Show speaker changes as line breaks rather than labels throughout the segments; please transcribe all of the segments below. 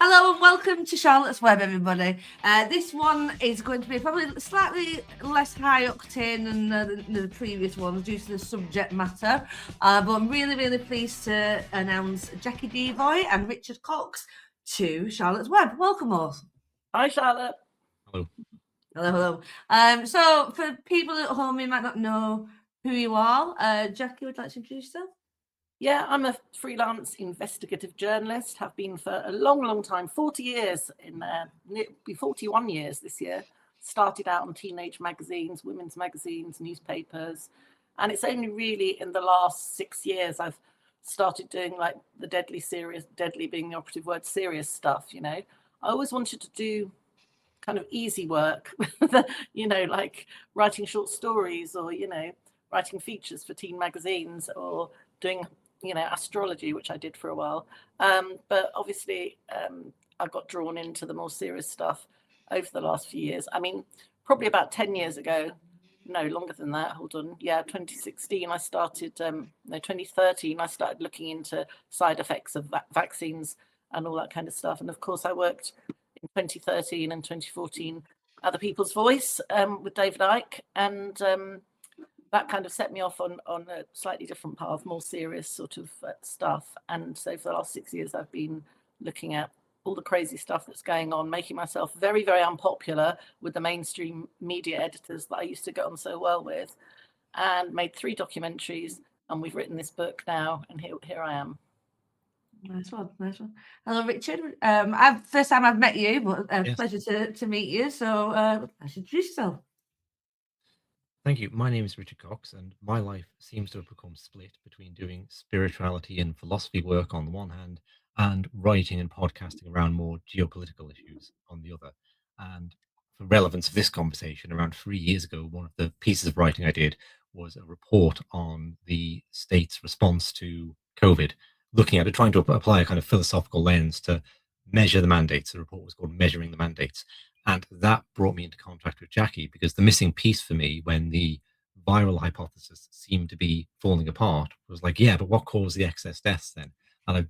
Hello and welcome to Charlotte's Web, everybody. This one is going to be probably slightly less high octane than the previous ones due to the subject matter. But I'm really, really pleased to announce Jacqui Deevoy and Richard Cox to Charlotte's Web. Welcome all.
Hi, Charlotte.
Hello.
Hello. So for people at home who might not know who you are, Jacqui, would you like to introduce yourself?
Yeah, I'm a freelance investigative journalist, have been for a long, long time, 40 years, be 41 years this year. Started out on teenage magazines, women's magazines, newspapers. And it's only really in the last 6 years I've started doing like the deadly being the operative word, serious stuff, you know. I always wanted to do kind of easy work, you know, like writing short stories or, you know, writing features for teen magazines or doing, you know, astrology, which I did for a while. But obviously, I got drawn into the more serious stuff over the last few years. I mean, probably about 10 years ago, no, longer than that, hold on. Yeah, 2016, I started, 2013, I started looking into side effects of vaccines and all that kind of stuff. And of course, I worked in 2013 and 2014 at The People's Voice with David Icke. And that kind of set me off on a slightly different path, more serious sort of stuff. And so for the last 6 years, I've been looking at all the crazy stuff that's going on, making myself very, very unpopular with the mainstream media editors that I used to get on so well with, and made 3 documentaries. And we've written this book now, and here I am.
Nice one. Hello, Richard. First time I've met you, but yes. Pleasure to meet you. So I should introduce yourself.
Thank you. My name is Richard Cox, and my life seems to have become split between doing spirituality and philosophy work on the one hand, and writing and podcasting around more geopolitical issues on the other. And for relevance of this conversation, around 3 years ago, one of the pieces of writing I did was a report on the state's response to COVID, looking at it, trying to apply a kind of philosophical lens to measure the mandates. The report was called Measuring the Mandates. And that brought me into contact with Jacqui, because the missing piece for me when the viral hypothesis seemed to be falling apart was like, yeah, but what caused the excess deaths then? And I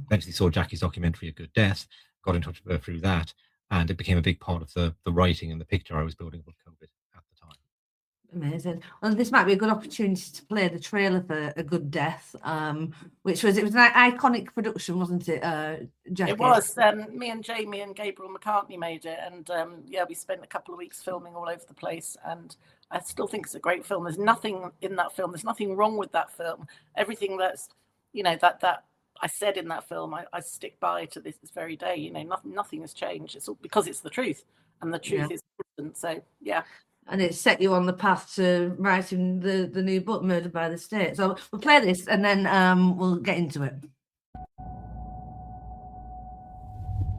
eventually saw Jacqui's documentary, A Good Death, got in touch with her through that, and it became a big part of the writing and the picture I was building about COVID at the time.
Amazing. Well, this might be a good opportunity to play the trailer for A Good Death, which was an iconic production, wasn't it, Jacqui?
It was. Me and Jamie and Gabriel McCartney made it, and yeah, we spent a couple of weeks filming all over the place, and I still think it's a great film. There's nothing in that film. There's nothing wrong with that film. Everything that's, you know, that I said in that film, I stick by to this very day. You know, nothing has changed. It's all because it's the truth, and the truth is constant. So yeah.
And it set you on the path to writing the new book, Murdered by the State. So we'll play this and then we'll get into it.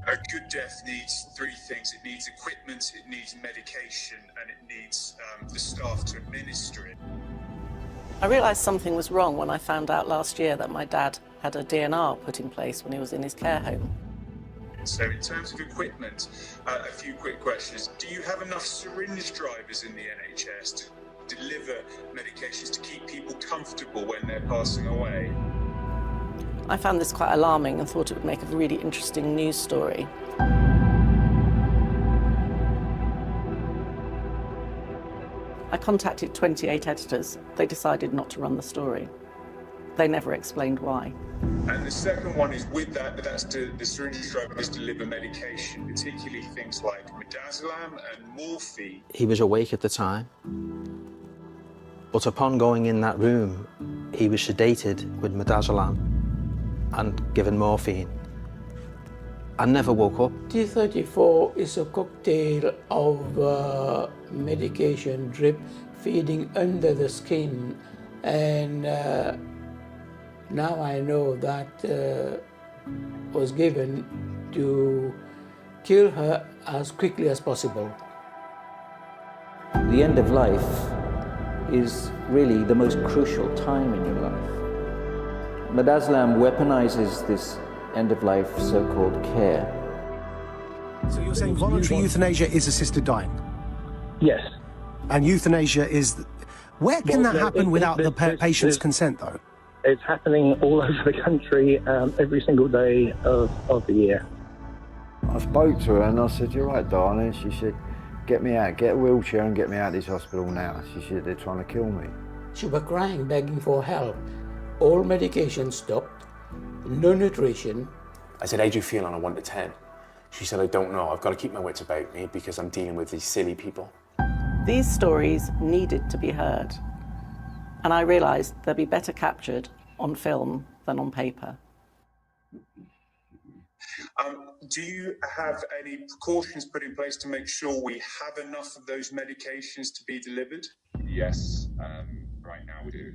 A good death needs 3 things. It needs equipment, it needs medication, and it needs the staff to administer it.
I realised something was wrong when I found out last year that my dad had a DNR put in place when he was in his care home.
So in terms of equipment, a few quick questions. Do you have enough syringe drivers in the NHS to deliver medications to keep people comfortable when they're passing away?
I found this quite alarming and thought it would make a really interesting news story. I contacted 28 editors. They decided not to run the story. They never explained why.
And the second one is with that's to the syringe drivers deliver medication, particularly things like Midazolam and morphine.
He was awake at the time, but upon going in that room, he was sedated with Midazolam and given morphine and never woke up.
T34 is a cocktail of medication drip feeding under the skin, and now I know that was given to kill her as quickly as possible.
The end of life is really the most crucial time in your life. Midazolam weaponizes this end of life so-called care.
So you're saying voluntary euthanasia is assisted dying?
Yes.
And euthanasia is... Where can that happen without the patient's consent, though?
It's happening all over the country every single day of the year. I spoke to her and I said, "You're right, darling." She said, "Get me out, get a wheelchair and get me out of this hospital now." She said, "They're trying to kill me."
She was crying, begging for help. All medication stopped, no nutrition.
I said, "How do you feel on a 1 to 10? She said, "I don't know. I've got to keep my wits about me because I'm dealing with these silly people."
These stories needed to be heard, and I realised they'd be better captured on film than on paper.
Do you have any precautions put in place to make sure we have enough of those medications to be delivered?
Yes, right now we do.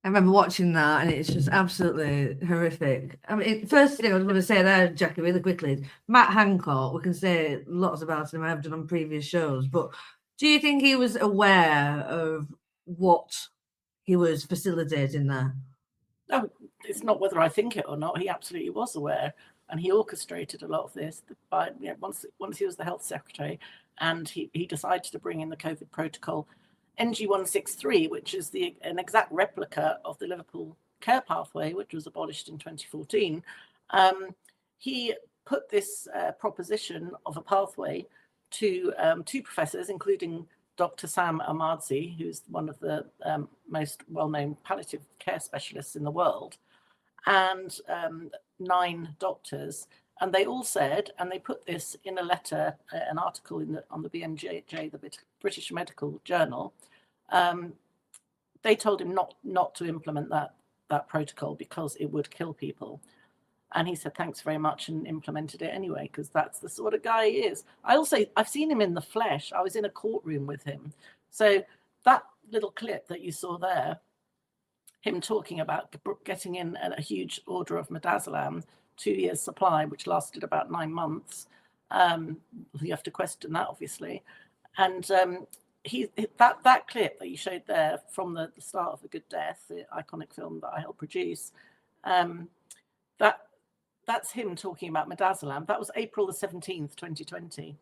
I remember watching that, and it's just absolutely horrific. I mean, first thing I was going to say there, Jacqui, really quickly, is Matt Hancock. We can say lots about him. I've done on previous shows, but do you think he was aware of what he was facilitating there?
No, it's not whether I think it or not. He absolutely was aware, and he orchestrated a lot of this. By once he was the health secretary, and he decided to bring in the COVID protocol. NG163, which is an exact replica of the Liverpool Care Pathway, which was abolished in 2014. He put this proposition of a pathway to two professors, including Dr. Sam Ahmadzi, who's one of the most well-known palliative care specialists in the world, and 9 doctors. And they all said, and they put this in a letter, an article on the BMJ, the British Medical Journal. They told him not to implement that protocol because it would kill people. And he said, "Thanks very much," and implemented it anyway, because that's the sort of guy he is. I've seen him in the flesh. I was in a courtroom with him. So that little clip that you saw there, him talking about getting in a huge order of Midazolam, 2 years supply, which lasted about 9 months. You have to question that, obviously. And that clip that you showed there from the start of A Good Death, the iconic film that I helped produce, that's him talking about Midazolam. That was April the 17th, 2020.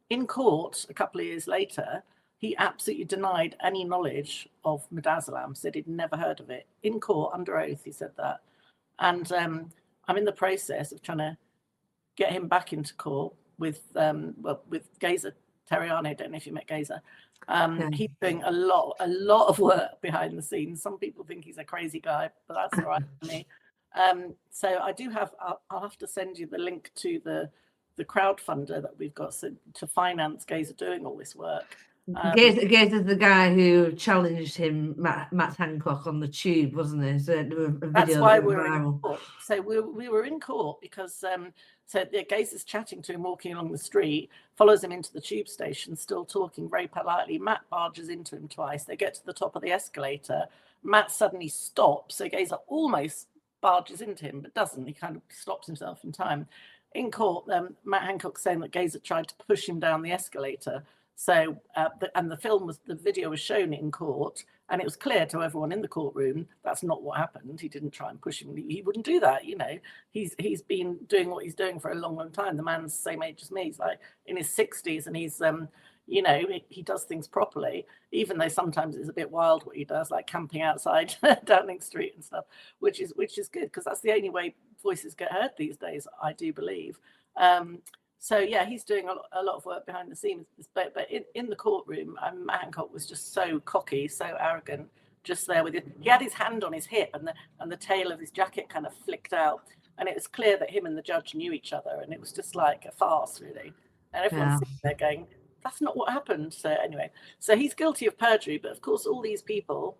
In court, a couple of years later, he absolutely denied any knowledge of Midazolam, said he'd never heard of it. In court, under oath, he said that. And I'm in the process of trying to get him back into court with Geza Terriani. I don't know if you met Geza. He's doing a lot of work behind the scenes. Some people think he's a crazy guy, but that's all right for me. So I do have. I'll have to send you the link to the crowdfunder that we've got to finance Geza doing all this work.
Gaza's the guy who challenged him, Matt Hancock, on the tube, wasn't it? So
that's why we were in court. So we were in court because Gaza's chatting to him walking along the street, follows him into the tube station, still talking very politely. Matt barges into him twice. They get to the top of the escalator. Matt suddenly stops. So Gaza almost barges into him, but doesn't. He kind of stops himself in time. In court, Matt Hancock saying that Gaza tried to push him down the escalator. So, the video was shown in court, and it was clear to everyone in the courtroom that's not what happened. He didn't try and push him. He wouldn't do that. You know, he's been doing what he's doing for a long, long time. The man's the same age as me. He's like in his 60s, and he's, he does things properly, even though sometimes it's a bit wild what he does, like camping outside Downing Street and stuff, which is good, because that's the only way voices get heard these days, I do believe. So yeah, he's doing a lot of work behind the scenes, but in the courtroom, Matt Hancock was just so cocky, so arrogant, just there with it. He had his hand on his hip, and the tail of his jacket kind of flicked out, and it was clear that him and the judge knew each other, and it was just like a farce, really. And everyone's sitting there going, "That's not what happened." So anyway, so he's guilty of perjury, but of course, all these people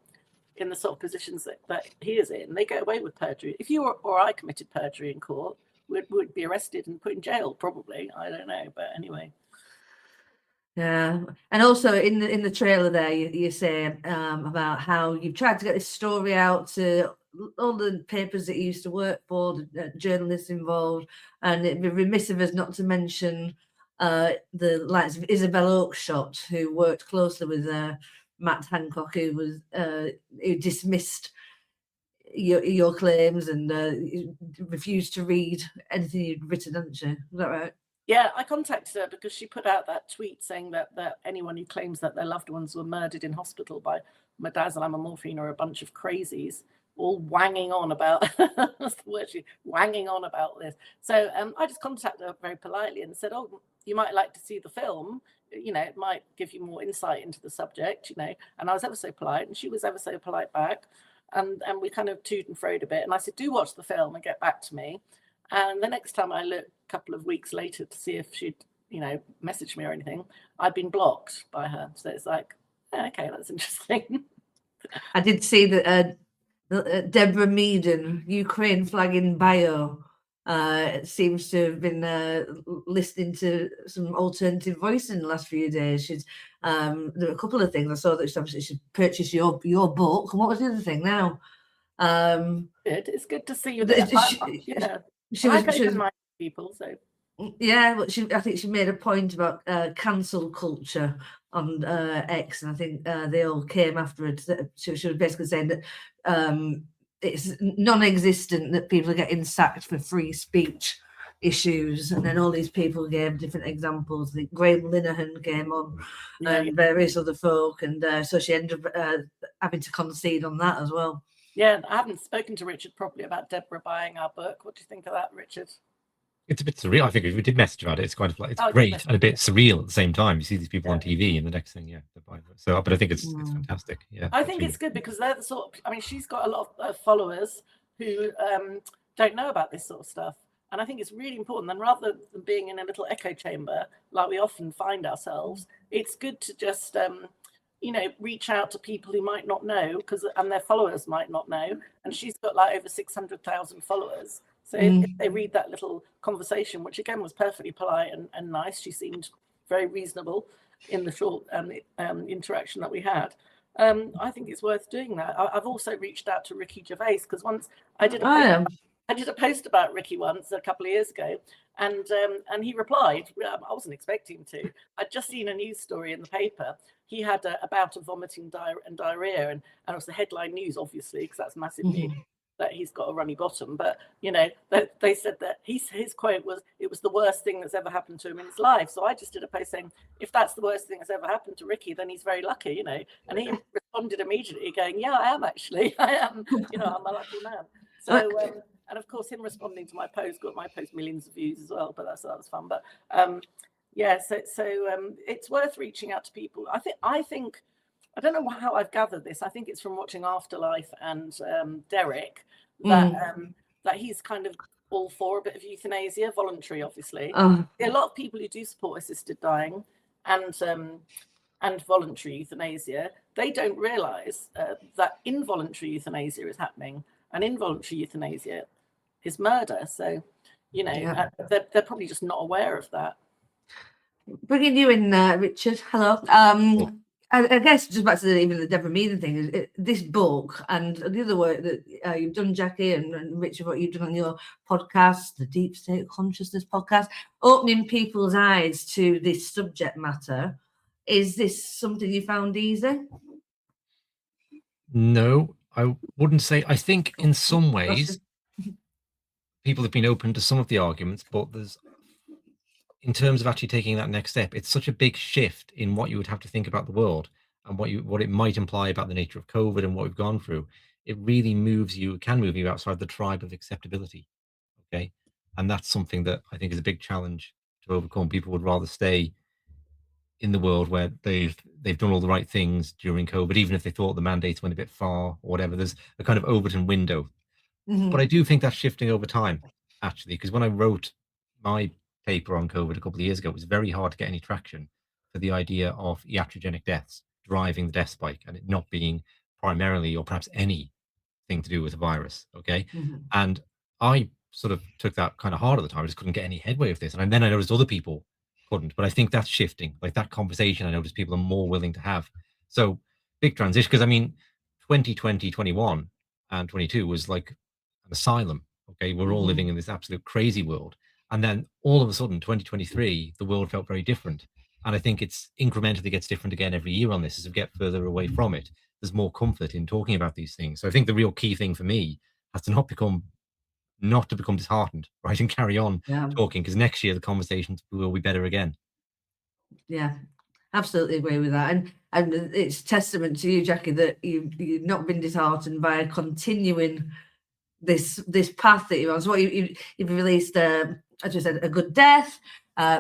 in the sort of positions that he is in, they get away with perjury. If you or I committed perjury in court, would be arrested and put in jail, probably. I don't know, but anyway.
Yeah, and also in the trailer there, you say about how you've tried to get this story out to all the papers that you used to work for, the journalists involved, and it'd be remiss of us not to mention the likes of Isabel Oakeshott, who worked closely with Matt Hancock, who dismissed your claims and you refused to read anything you'd written, hadn't you? Is that right?
Yeah, I contacted her because she put out that tweet saying that anyone who claims that their loved ones were murdered in hospital by midazolam and morphine are a bunch of crazies, all wanging on about that's the word, wanging on about this. So I just contacted her very politely and said, "Oh, you might like to see the film. You know, it might give you more insight into the subject. You know." And I was ever so polite, and she was ever so polite back. And we kind of toed and froed a bit. And I said, "Do watch the film and get back to me." And the next time I looked, a couple of weeks later, to see if she'd, you know, messaged me or anything, I'd been blocked by her. So it's like, yeah, okay, that's interesting.
I did see that Deborah Meaden, Ukraine flag in bio, seems to have been listening to some alternative voice in the last few days. She's there were a couple of things I saw that she purchased your book. And what was the other thing now?
It's good to see you there. She was people, so
yeah, but I think she made a point about cancel culture on X, and I think they all came after it. She was basically saying that it's non-existent that people are getting sacked for free speech issues, and then all these people gave different examples. I think Graham Linehan came on, and various other folk, and so she ended up having to concede on that as well.
Yeah, I haven't spoken to Richard properly about Deborah buying our book. What do you think of that, Richard?
It's a bit surreal. I think if we did message about it, it's kind of like, it's great and a bit surreal at the same time. You see these people on TV, and the next thing, they're buying it. So, but I think it's fantastic. Yeah,
I think it's good because they're the sort of, I mean, she's got a lot of followers who don't know about this sort of stuff. And I think it's really important. And rather than being in a little echo chamber, like we often find ourselves, it's good to just, you know, reach out to people who might not know, and their followers might not know. And she's got like over 600,000 followers. So if they read that little conversation, which again was perfectly polite and nice, she seemed very reasonable in the short interaction that we had. I think it's worth doing that. I've also reached out to Ricky Gervais because once I did a post about Ricky once a couple of years ago, and he replied. I wasn't expecting him to. I'd just seen a news story in the paper. He had a bout of vomiting and diarrhea, and it was the headline news, obviously, because that's massive news that he's got a runny bottom. But you know, they said that his quote was, "It was the worst thing that's ever happened to him in his life." So I just did a post saying, if that's the worst thing that's ever happened to Ricky, then he's very lucky, you know. And he responded immediately, going, "Yeah, I am actually. I am. You know, I'm a lucky man." So. And of course, him responding to my post got my post millions of views as well. But that was fun. But yeah, so it's worth reaching out to people. I think I don't know how I've gathered this. I think it's from watching Afterlife and Derek that that he's kind of all for a bit of euthanasia, voluntary, obviously. A lot of people who do support assisted dying and voluntary euthanasia, they don't realise that involuntary euthanasia is happening, and involuntary euthanasia is murder. So, you know, they're probably just not aware of that.
Bringing you in, Richard. Hello. I guess just back to even the Deborah Meaden thing, this book and the other work that you've done, Jacqui and Richard, what you've done on your podcast, the Deep State Consciousness podcast, opening people's eyes to this subject matter. Is this something you found easy?
No, I wouldn't say. I think in some ways people have been open to some of the arguments, but there's, in terms of actually taking that next step, it's such a big shift in what you would have to think about the world and what it might imply about the nature of COVID and what we've gone through. It really can move you outside the tribe of acceptability. Okay. And that's something that I think is a big challenge to overcome. People would rather stay in the world where they've done all the right things during COVID, even if they thought the mandates went a bit far or whatever. There's a kind of Overton window. But I do think that's shifting over time, actually, because when I wrote my paper on COVID a couple of years ago, it was very hard to get any traction for the idea of iatrogenic deaths driving the death spike and it not being primarily or perhaps anything to do with a virus. Okay. And I sort of took that kind of hard at the time. I just couldn't get any headway with this. And then I noticed other people couldn't, but I think that's shifting. Like that conversation, I noticed people are more willing to have. So big transition, because I mean, 2020, 21 and 22 was like an asylum. Okay. We're all living in this absolute crazy world. And then all of a sudden, 2023, the world felt very different. And I think it's incrementally gets different again every year on this as we get further away from it. there's more comfort in talking about these things. So I think the real key thing for me has to not to become disheartened, right, and carry on talking, because next year the conversations will be better again.
Yeah, absolutely agree with that, and it's testament to you, Jacqui, that you've not been disheartened by continuing this path that you're on. So you've released, as you said, A Good Death,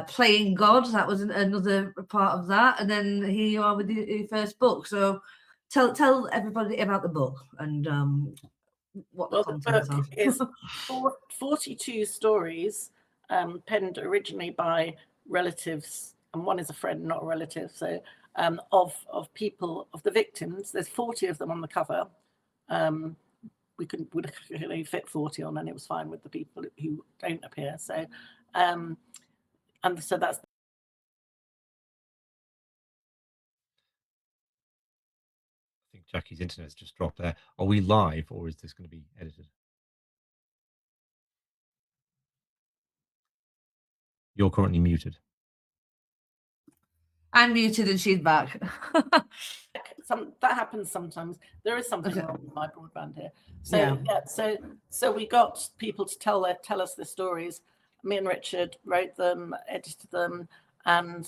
Playing God. That was another part of that, and then here you are with your first book. So tell everybody about the book and what the contents are.
The book is 42 stories penned originally by relatives, and one is a friend, not a relative. So of people, of the victims. There's 40 of them on the cover. We would only fit 40 on, and it was fine with the people who don't appear. So, and so that's.
I think Jackie's internet's just dropped there. Are we live, or is this going to be edited? You're currently muted.
I'm muted and she's back.
That happens sometimes. There is something wrong with my broadband here. So so we got people to tell us their stories. Me and Richard wrote them, edited them, and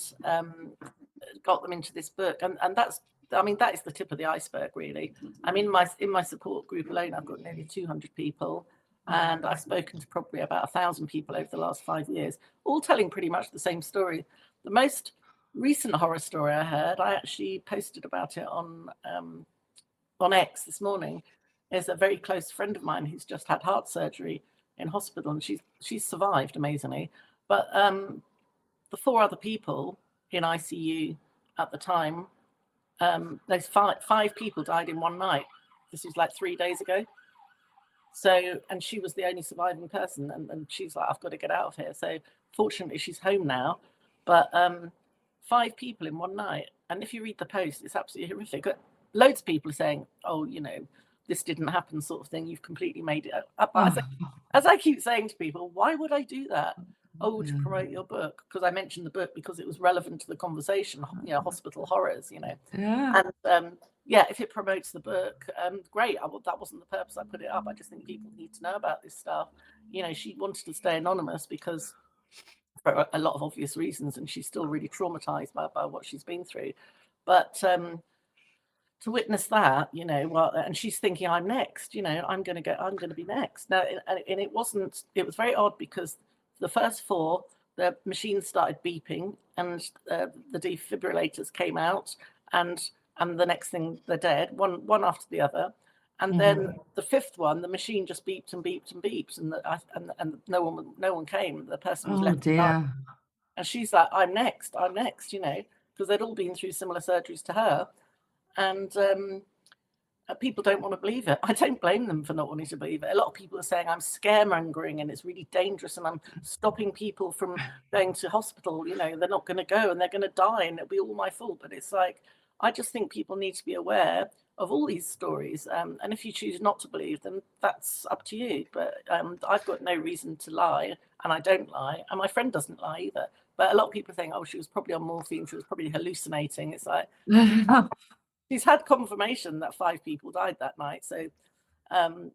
got them into this book. And that's, I mean, that is the tip of the iceberg, really. I mean, in my support group alone, I've got nearly 200 people, and I've spoken to probably about 1,000 people over the last 5 years, all telling pretty much the same story. The most recent horror story I heard, I actually posted about it on X this morning, is a very close friend of mine who's just had heart surgery in hospital, and she's survived amazingly. But the 4 other people in ICU at the time, those five people died in one night. This was like 3 days ago. So, and she was the only surviving person, and she's like, I've got to get out of here. So fortunately she's home now, but 5 people in one night. And if you read the post, it's absolutely horrific. Loads of people are saying, oh, you know, this didn't happen, sort of thing. You've completely made it up. As I keep saying to people, why would I do that? Oh, to promote your book, because I mentioned the book because it was relevant to the conversation, you know, hospital horrors, you know.
Yeah.
And yeah, if it promotes the book, great. That wasn't the purpose I put it up. I just think people need to know about this stuff. You know, she wanted to stay anonymous because for a lot of obvious reasons, and she's still really traumatized by what she's been through. But to witness that, you know, well, and she's thinking, I'm next, you know, I'm going to be next. Now, and it was very odd because the first 4, the machines started beeping, and the defibrillators came out, and the next thing they're dead, one after the other. And then the 5th one, the machine just beeped and beeped and beeped, and no one came. The person was left behind. And she's like, I'm next, you know, because they'd all been through similar surgeries to her. And people don't want to believe it. I don't blame them for not wanting to believe it. A lot of people are saying I'm scaremongering and it's really dangerous and I'm stopping people from going to hospital. You know, they're not going to go and they're going to die and it'll be all my fault. But it's like, I just think people need to be aware of all these stories. And if you choose not to believe them, that's up to you. But I've got no reason to lie, and I don't lie. And my friend doesn't lie either. But a lot of people think, oh, she was probably on morphine. She was probably hallucinating. It's like... She's had confirmation that 5 people died that night. So, of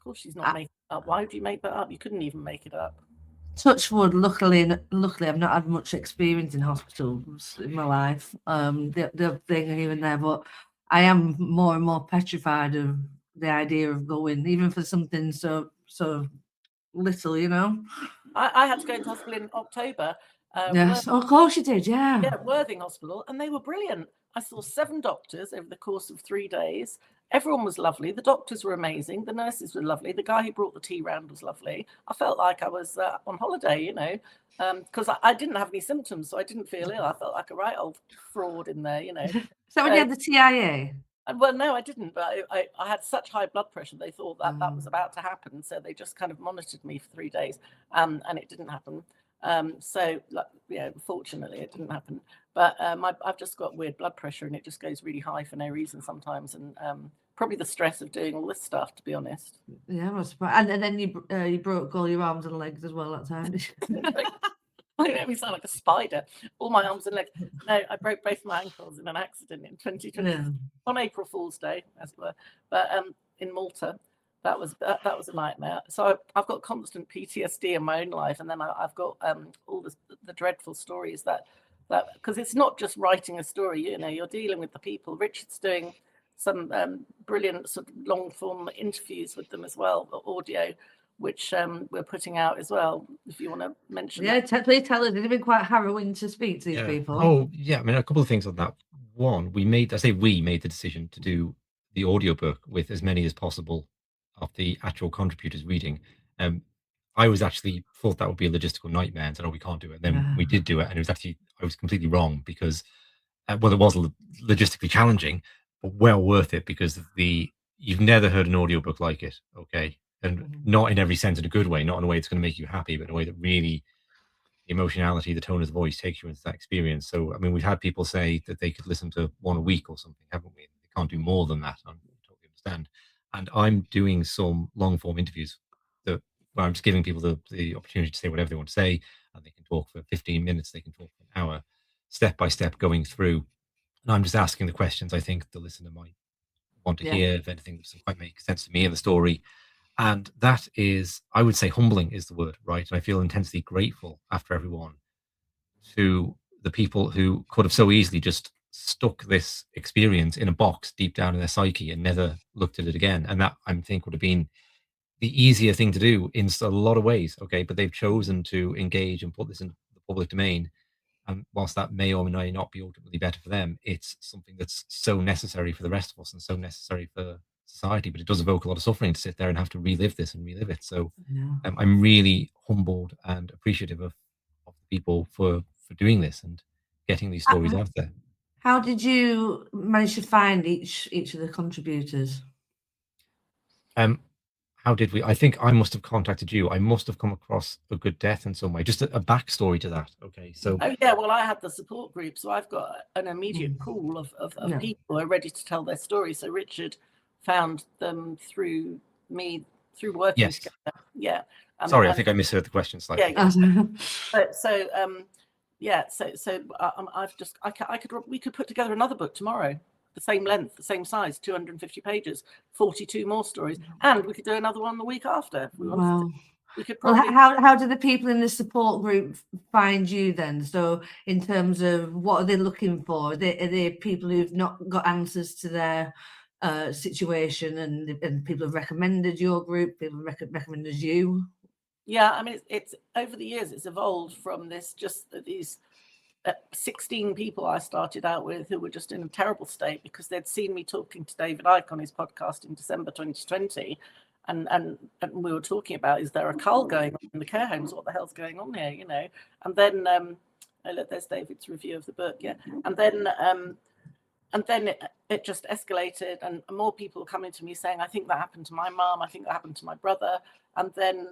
course, she's not making it up. Why would you make that up? You couldn't even make it up.
Touch wood, luckily, I've not had much experience in hospitals in my life. The thing here and there, but I am more and more petrified of the idea of going, even for something so little, you know.
I had to go into hospital in October.
Yes, of course you did, yeah.
Yeah, Worthing Hospital, and they were brilliant. I saw 7 doctors over the course of 3 days. Everyone was lovely. The doctors were amazing. The nurses were lovely. The guy who brought the tea round was lovely. I felt like I was on holiday, you know, because I didn't have any symptoms, so I didn't feel ill. I felt like a right old fraud in there, you know.
So when you had the TIA?
Well, no, I didn't, but I had such high blood pressure. They thought that was about to happen, so they just kind of monitored me for 3 days, and it didn't happen. So, yeah, fortunately, it didn't happen. But I've just got weird blood pressure, and it just goes really high for no reason sometimes, and probably the stress of doing all this stuff, to be honest.
Yeah, and then you broke all your arms and legs as well that time.
I know we sound like a spider. All my arms and legs. No, I broke both my ankles in an accident in 2020
Yeah.
on April Fool's Day, as it were. But in Malta, that was a nightmare. So I've got constant PTSD in my own life, and then I've got all the dreadful stories that because it's not just writing a story. You know, you're dealing with the people. Richard's doing some brilliant sort of long form interviews with them as well, audio, which we're putting out as well, if you want to mention that.
Please tell us. It's been quite harrowing to speak to these people.
Oh, yeah. I mean, a couple of things on that. One, we made the decision to do the audiobook with as many as possible of the actual contributors reading. I was actually thought that would be a logistical nightmare and said, oh, we can't do it. And then we did do it. And it was actually, I was completely wrong because, well, it was logistically challenging, but well worth it because you've never heard an audiobook like it. Okay. And not in every sense in a good way, not in a way that's going to make you happy, but in a way that really the emotionality, the tone of the voice takes you into that experience. So, I mean, we've had people say that they could listen to one a week or something, haven't we? They can't do more than that. I totally understand. And I'm doing some long form interviews where I'm just giving people the opportunity to say whatever they want to say, and they can talk for 15 minutes, they can talk for an hour, step by step going through. And I'm just asking the questions I think the listener might want to hear, if anything that doesn't quite make sense to me in the story. And that is, I would say, humbling is the word, right? And I feel intensely grateful after everyone to the people who could have so easily just stuck this experience in a box deep down in their psyche and never looked at it again. And that, I think, would have been the easier thing to do in a lot of ways, okay? But they've chosen to engage and put this in the public domain. And whilst that may or may not be ultimately better for them, it's something that's so necessary for the rest of us and so necessary for society. But it does evoke a lot of suffering to sit there and have to relive this and relive it. So I'm really humbled and appreciative of the people for doing this and getting these stories out there.
How did you manage to find each of the contributors?
How did we? I think I must have contacted you. I must have come across a good death in some way. Just a backstory to that. Okay, so.
Oh yeah, well, I had the support group, so I've got an immediate pool of people who are ready to tell their story. So Richard found them through me, through working together. Yeah.
Sorry, I think I misheard the question slightly.
We could put together another book tomorrow. The same length, the same size, 250 pages, 42 more stories, and we could do another one the week after if we wanted to. We could probably...
Well, how do the people in the support group find you then? So in terms of what are they looking for? Are they people who've not got answers to their situation and people have recommended your group, people have recommended you?
Yeah, I mean, it's over the years, it's evolved from these 16 people I started out with who were just in a terrible state because they'd seen me talking to David Icke on his podcast in December 2020. And we were talking about, is there a cull going on in the care homes? What the hell's going on here, you know? And then, there's David's review of the book, yeah. And then it just escalated and more people coming to me saying, I think that happened to my mom, I think that happened to my brother. And then,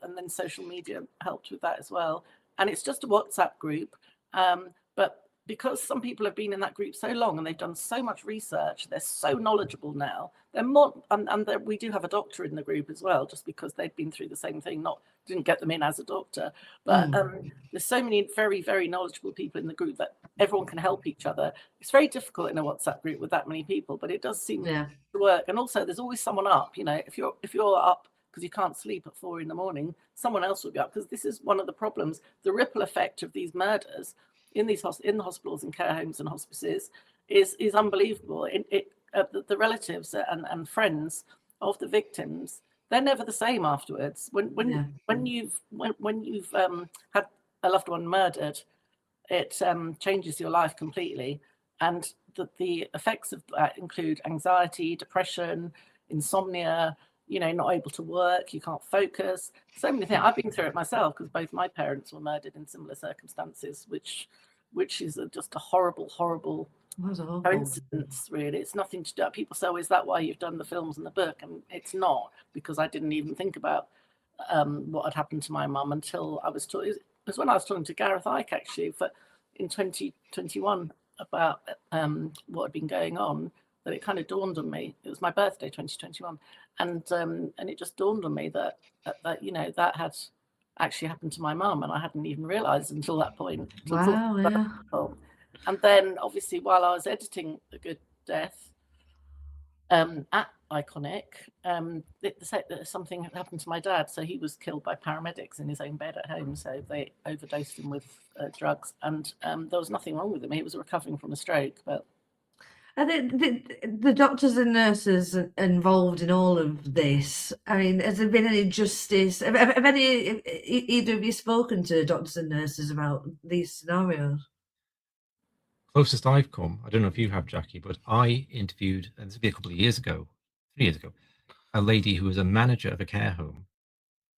and then social media helped with that as well. And it's just a WhatsApp group. But because some people have been in that group so long and they've done so much research, they're so knowledgeable now. They're more, and we do have a doctor in the group as well, just because they've been through the same thing. Didn't get them in as a doctor, but there's so many very, very knowledgeable people in the group that everyone can help each other. It's very difficult in a WhatsApp group with that many people, but it does seem to work. And also, there's always someone up. You know, if you're up because you can't sleep at 4 a.m, someone else will be up, because this is one of the problems. The ripple effect of these murders in the hospitals and care homes and hospices is unbelievable. The relatives and friends of the victims, they're never the same afterwards. When you've had a loved one murdered, it changes your life completely. And the effects of that include anxiety, depression, insomnia, you know, not able to work, you can't focus, so many things. I've been through it myself because both my parents were murdered in similar circumstances, which is just a horrible coincidence, really. It's nothing to do. People say, is that why you've done the films and the book? And it's not, because I didn't even think about what had happened to my mum until I was talking. It was when I was talking to Gareth Icke, actually, in 2021 about what had been going on, that it kind of dawned on me. It was my birthday, 2021, and it just dawned on me that you know, that had actually happened to my mum, and I hadn't even realised until that point.
Wow, yeah.
And then, obviously, while I was editing A Good Death at Iconic, something had happened to my dad. So he was killed by paramedics in his own bed at home. So they overdosed him with drugs, and there was nothing wrong with him. He was recovering from a stroke, but.
I think the doctors and nurses involved in all of this, I mean, has there been any justice? Have either of you spoken to doctors and nurses about these scenarios?
Closest I've come, I don't know if you have, Jacqui, but I interviewed, and this would be a couple of years ago, 3 years ago, a lady who was a manager of a care home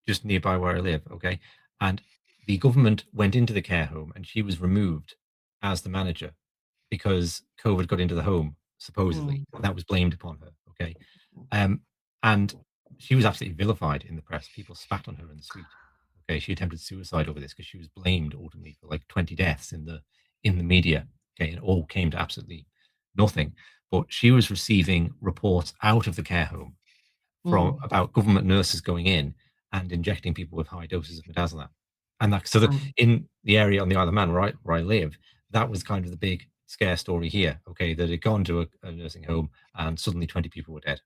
just nearby where I live, okay? And the government went into the care home and she was removed as the manager because COVID got into the home, supposedly. And that was blamed upon her, okay? And she was absolutely vilified in the press. People spat on her in the street. Okay, she attempted suicide over this because she was blamed ultimately for like 20 deaths in the media. Okay, and it all came to absolutely nothing. But she was receiving reports out of the care home from about government nurses going in and injecting people with high doses of midazolam. And that, so that in the area on the Isle of Man where I live, that was kind of the big scare story here. Okay, that had gone to a nursing home and suddenly 20 people were dead.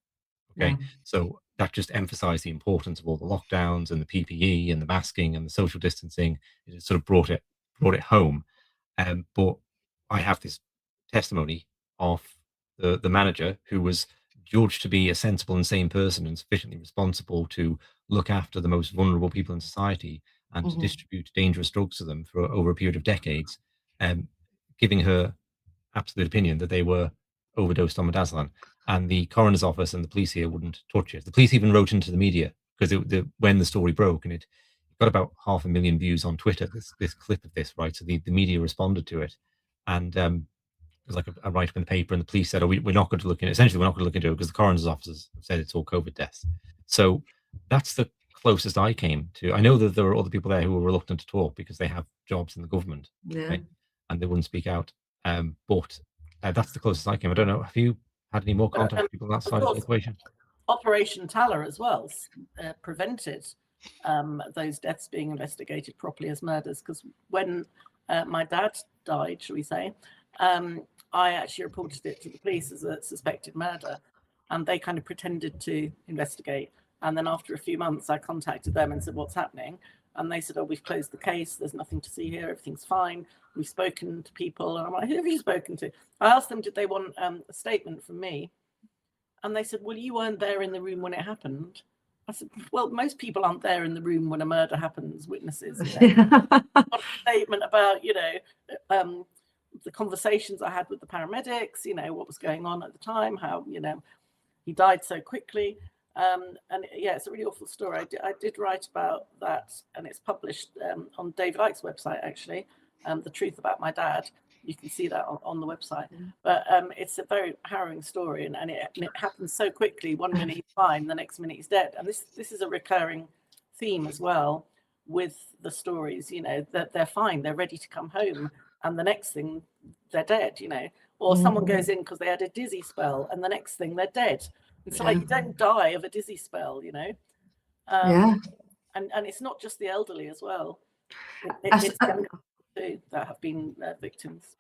Okay, so that just emphasized the importance of all the lockdowns and the PPE and the masking and the social distancing. It sort of brought it home. But I have this testimony of the manager who was judged to be a sensible and sane person and sufficiently responsible to look after the most vulnerable people in society and to distribute dangerous drugs to them for over a period of decades, giving her absolute opinion that they were overdosed on midazolam. And the coroner's office and the police here wouldn't touch it. The police even wrote into the media because when the story broke, and it got about 500,000 views on Twitter, this clip of this, right? So the media responded to it. And it was like a write-up in the paper, and the police said, we're not going to look into it. Essentially, we're not going to look into it because the coroner's offices have said it's all COVID deaths. So that's the closest I came to. I know that there were other people there who were reluctant to talk because they have jobs in the government, right? And they wouldn't speak out. But that's the closest I came. I don't know. Have you had any more contact with people on that side of the equation?
Operation Talor as well prevented those deaths being investigated properly as murders, because when my dad died, shall we say, I actually reported it to the police as a suspected murder, and they kind of pretended to investigate. And then after a few months, I contacted them and said, what's happening? And they said, oh, we've closed the case. There's nothing to see here. Everything's fine. We've spoken to people. And I'm like, who have you spoken to? I asked them, did they want a statement from me? And they said, well, you weren't there in the room when it happened. I said, well, most people aren't there in the room when a murder happens, witnesses. You know? A statement about, the conversations I had with the paramedics, what was going on at the time, how, he died so quickly. And yeah, it's a really awful story. I did write about that, and it's published on David Icke's website, actually, The Truth About My Dad. You can see that on the website. But it's a very harrowing story, and it happens so quickly. 1 minute he's fine, the next minute he's dead. And this is a recurring theme as well with the stories, that they're fine, they're ready to come home, and the next thing they're dead, or someone goes in because they had a dizzy spell, and the next thing they're dead. It's like you don't die of a dizzy spell, And it's not just the elderly as well. It's young people too that have been victims.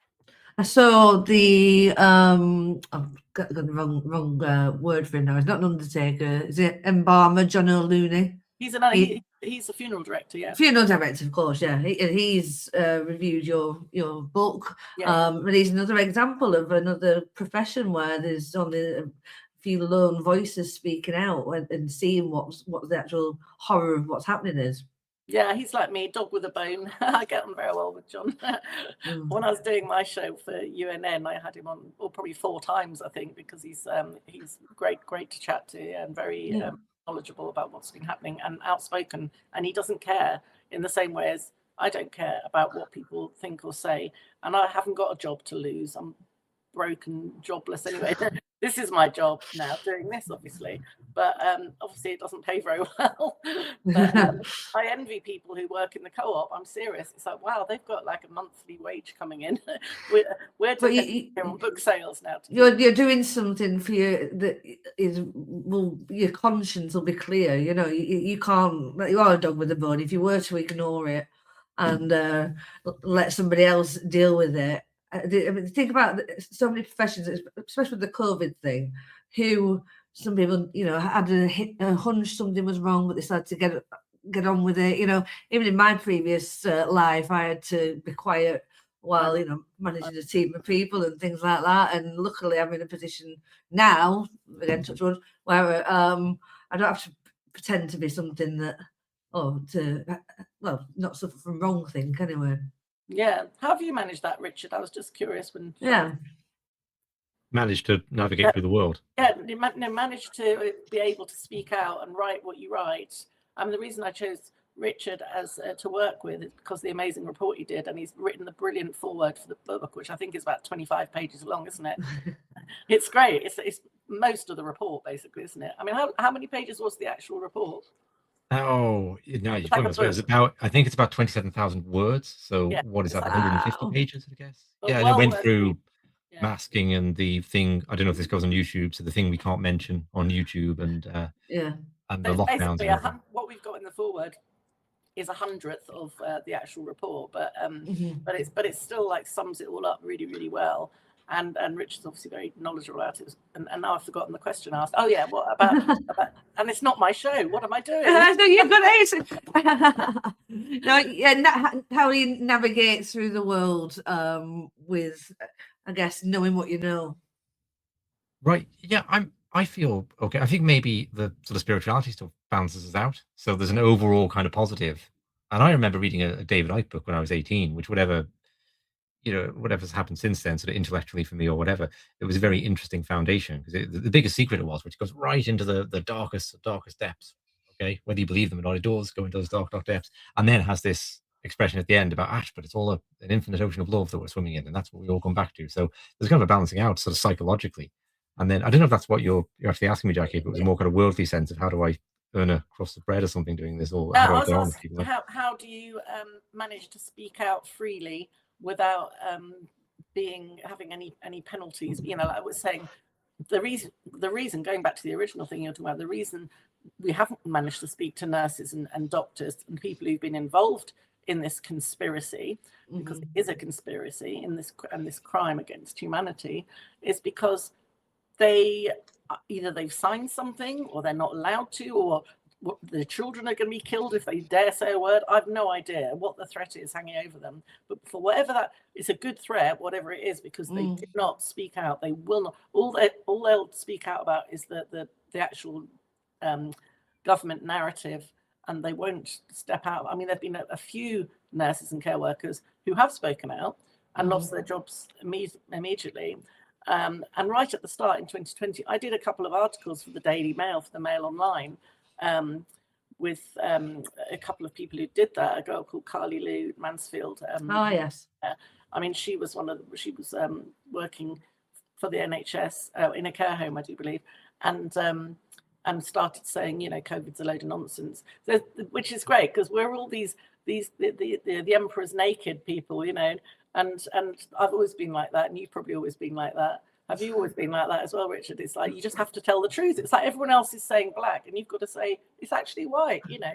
I saw the I've got the wrong word for him now. He's not an undertaker. Is it embalmer John O'Looney?
He's a funeral director, yeah.
Funeral director, of course, yeah. He's reviewed your book.
Yeah.
But he's another example of another profession where there's only a few lone voices speaking out and seeing what the actual horror of what's happening is.
Yeah, he's like me, dog with a bone. I get on very well with John. When I was doing my show for UNN, I had him on, probably 4 times, I think, because he's great to chat to and very knowledgeable about what's been happening and outspoken. And he doesn't care in the same way as I don't care about what people think or say. And I haven't got a job to lose. I'm broke and jobless anyway. This is my job now, doing this, obviously. But obviously it doesn't pay very well. But I envy people who work in the co-op. I'm serious. It's like, wow, they've got like a monthly wage coming in. We're doing on book sales now.
You're doing something for you that is, well, your conscience will be clear. You know, you can't, you are a dog with a bone. If you were to ignore it and let somebody else deal with it. I mean, think about so many professions, especially with the COVID thing, who some people, you know, had a hunch something was wrong, but they started to get on with it. You know, even in my previous life, I had to be quiet while, you know, managing a team of people and things like that. And luckily, I'm in a position now, again, touch wood, where I don't have to pretend to be something that, not suffer from wrong think anyway.
Yeah. How have you managed that, Richard? I was just curious when.
Yeah.
Managed to navigate through the world.
Yeah, you managed to be able to speak out and write what you write. I mean, the reason I chose Richard as to work with is because of the amazing report he did, and he's written the brilliant foreword for the book, which I think is about 25 pages long, isn't it? It's great. It's most of the report, basically, isn't it? I mean, how many pages was the actual report?
Oh, no, you're talking about, it's about, I think it's about 27,000 words. So
Yeah.
what is that, 150 pages, I guess?
But
Yeah, and
well
it went
worth
through
Yeah.
masking and the thing, I don't know if this goes on YouTube, so the thing we can't mention on YouTube and and the
It's
lockdowns.
basically
And everything.
what we've got in the foreword is 100th of the actual report, but it's still like sums it all up really, really well. And Richard's obviously very knowledgeable about it. And now I've forgotten the question asked. Oh yeah, what about and it's not my show. What am I doing?
No, you've got it. No, yeah, how you navigate through the world with, I guess, knowing what you know.
Right. Yeah, I feel okay. I think maybe the sort of spirituality stuff balances us out. So there's an overall kind of positive. And I remember reading a David Icke book when I was 18, which whatever's happened since then, sort of intellectually for me or whatever, it was a very interesting foundation because the biggest secret it was, which goes right into the darkest depths. Okay, whether you believe them or not, it does go into those dark depths, and then has this expression at the end about but it's all an infinite ocean of love that we're swimming in, and that's what we all come back to. So there's kind of a balancing out, sort of psychologically. And then I don't know if that's what you're actually asking me, Jacqui, but it was a more kind of worldly sense of how do I earn a crust of bread or something doing this, or how do I get on with people?
How do you manage to speak out freely without having any penalties? You know, like I was saying, the reason going back to the original thing you're talking about, the reason we haven't managed to speak to nurses and doctors and people who've been involved in this conspiracy, because it is a conspiracy in this crime against humanity, is because they've signed something, or they're not allowed to, or the children are going to be killed if they dare say a word. I've no idea what the threat is hanging over them, but for whatever that, it's a good threat, whatever it is, because they did not speak out. They will not. All they'll speak out about is the actual government narrative, and they won't step out. I mean, there've been a few nurses and care workers who have spoken out and lost their jobs immediately. And right at the start in 2020, I did a couple of articles for the Daily Mail, for the Mail Online, with a couple of people who did that. A girl called Carly Lou Mansfield.
Yes.
I mean, she was working for the NHS in a care home, I do believe, and started saying, you know, COVID's a load of nonsense, which is great because we're all the emperor's naked people, you know. And I've always been like that, and you've probably always been like that. Have you always been like that as well, Richard? It's like you just have to tell the truth. It's like everyone else is saying black, and you've got to say it's actually white, you know.